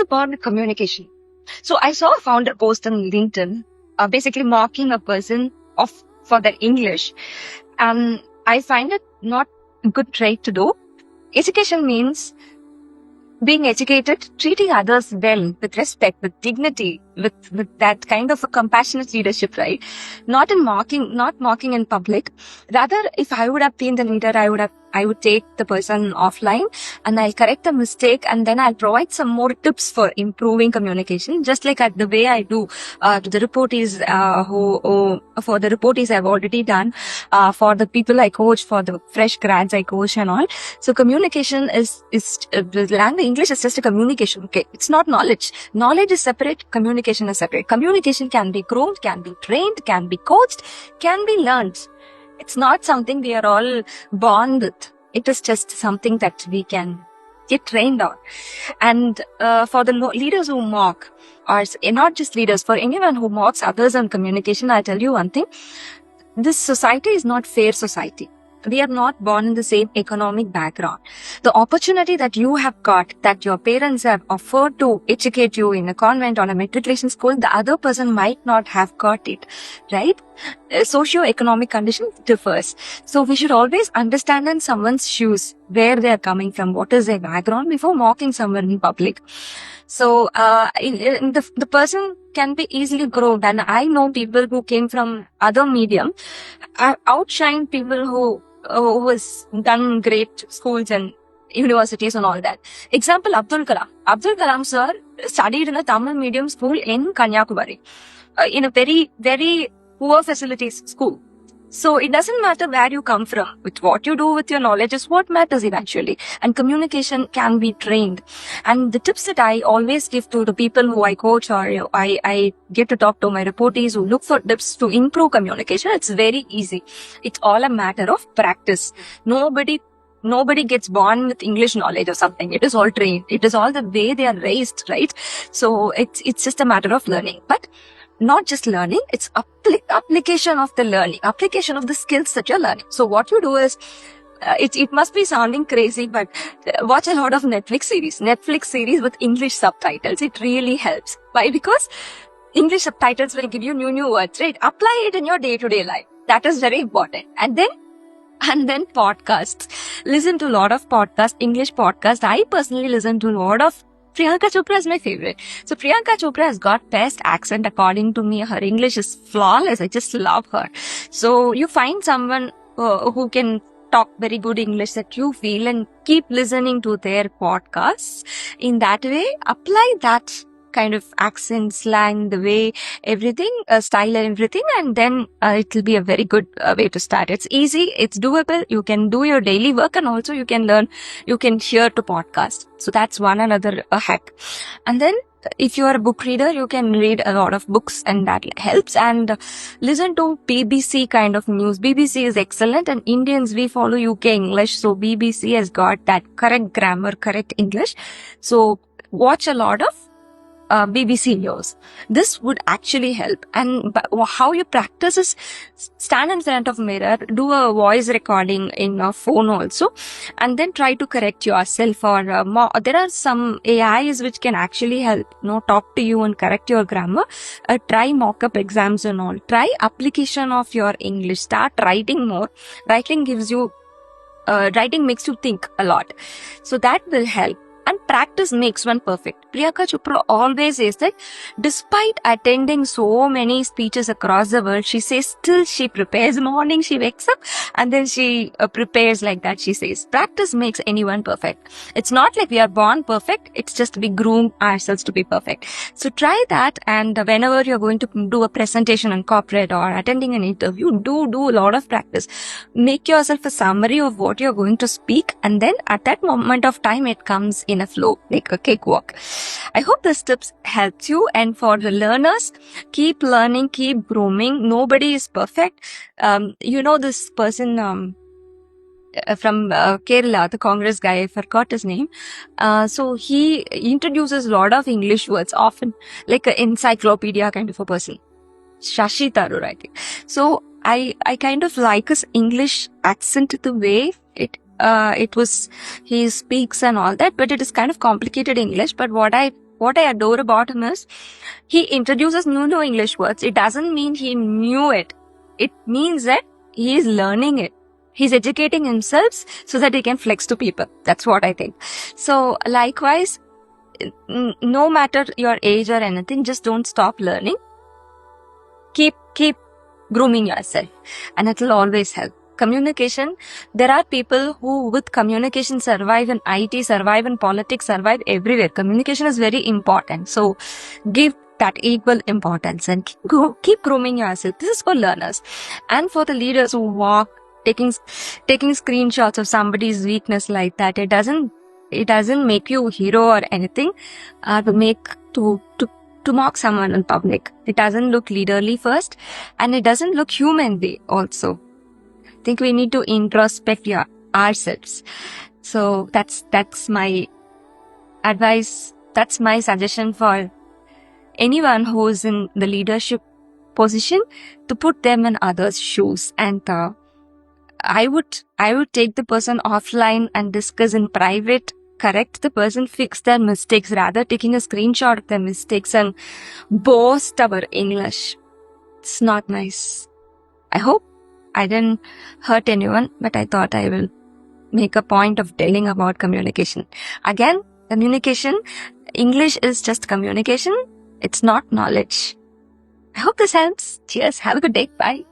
born with communication. So I saw a founder post on LinkedIn, basically mocking a person for their English. And I find it not a good trait to do. Education means being educated, treating others well, with respect, with dignity, with that kind of a compassionate leadership, right? Not mocking in public. Rather, if I would have been the leader, I would take the person offline and I'll correct the mistake, and then I'll provide some more tips for improving communication, just like the way I do to the reportees for the reportees I've already done, for the people I coach, for the fresh grads I coach and all. So communication is language. English is just a communication. Okay, it's not knowledge. Knowledge is separate. Communication is separate. Communication can be groomed, can be trained, can be coached, can be learned. It's not something we are all born with. It is just something that we can get trained on. And for the leaders who mock, or not just leaders, for anyone who mocks others on communication, I tell you one thing. This society is not fair society. We are not born in the same economic background. The opportunity that you have got, that your parents have offered to educate you in a convent or a matriculation school, the other person might not have got it, right? Socio-economic condition differs. So we should always understand in someone's shoes where they are coming from, what is their background, before mocking someone in public. So the person can be easily groomed, and I know people who came from other medium outshine people who has done great schools and universities and all that. Example, Abdul Kalam. Abdul Kalam sir studied in a Tamil medium school in Kanyakumari, in a very, very poor facilities school. So it doesn't matter where you come from. With what you do with your knowledge is what matters eventually. And communication can be trained. And the tips that I always give to the people who I coach, or I get to talk to my reportees who look for tips to improve communication, it's very easy. It's all a matter of practice. Nobody gets born with English knowledge or something. It is all trained. It is all the way they are raised, right? So it's just a matter of learning. But not just learning, it's application of the learning, application of the skills that you're learning. So what you do is, it must be sounding crazy, but watch a lot of Netflix series with English subtitles. It really helps. Why? Because English subtitles will give you new words, right? Apply it in your day-to-day life. That is very important. And then podcasts. Listen to a lot of podcasts, English podcasts. I personally listen to a lot of Priyanka Chopra is my favorite. So Priyanka Chopra has got best accent according to me. Her English is flawless. I just love her. So you find someone who can talk very good English that you feel, and keep listening to their podcasts. In that way, apply that kind of accent, slang, the way, everything, style and everything, and then it will be a very good way to start. It's easy, it's doable, you can do your daily work, and also you can learn, you can hear to podcast. So that's one another hack. And then if you are a book reader, you can read a lot of books, and that helps. And listen to BBC kind of news. BBC is excellent, and Indians, we follow UK English, so BBC has got that correct grammar, correct English. So watch a lot of BBC news. This would actually help. And how you practice is, stand in front of a mirror, do a voice recording in a phone also, and then try to correct yourself. Or there are some AIs which can actually help, talk to you and correct your grammar. Try mock-up exams and all. Try application of your English. Start writing more. Writing makes you think a lot. So that will help. And practice makes one perfect. Priyanka Chopra always says that despite attending so many speeches across the world, she says still she prepares. Morning she wakes up and then she prepares like that. She says practice makes anyone perfect. It's not like we are born perfect. It's just we groom ourselves to be perfect. So try that, and whenever you're going to do a presentation in corporate or attending an interview, do a lot of practice. Make yourself a summary of what you're going to speak, and then at that moment of time it comes in a flow, like a cakewalk. I hope this tips helps you. And for the learners, keep learning, keep grooming. Nobody is perfect. This person from Kerala, the Congress guy, I forgot his name. So he introduces a lot of English words, often like an encyclopedia kind of a person. Shashi Tharoor, I think. So I kind of like his English accent, the way he speaks and all that, but it is kind of complicated English. But what I what I adore about him is he introduces new English words. It doesn't mean he knew it. It means that he is learning it. He's educating himself so that he can flex to people. That's what I think. So likewise, no matter your age or anything, just don't stop learning. Keep grooming yourself, and it will always help. Communication, there are people who with communication survive in IT, survive in politics, survive everywhere. Communication is very important. So give that equal importance and keep grooming yourself. This is for learners. And for the leaders who walk, taking screenshots of somebody's weakness like that, it doesn't make you a hero or anything, to mock someone in public. It doesn't look leaderly first, and it doesn't look humanly also. I think we need to introspect ourselves. So that's my advice. That's my suggestion for anyone who's in the leadership position, to put them in others' shoes. And I would take the person offline and discuss in private, correct the person, fix their mistakes, rather taking a screenshot of their mistakes and boast our English. It's not nice. I hope I didn't hurt anyone, but I thought I will make a point of telling about communication. Again, communication, English is just communication. It's not knowledge. I hope this helps. Cheers. Have a good day. Bye.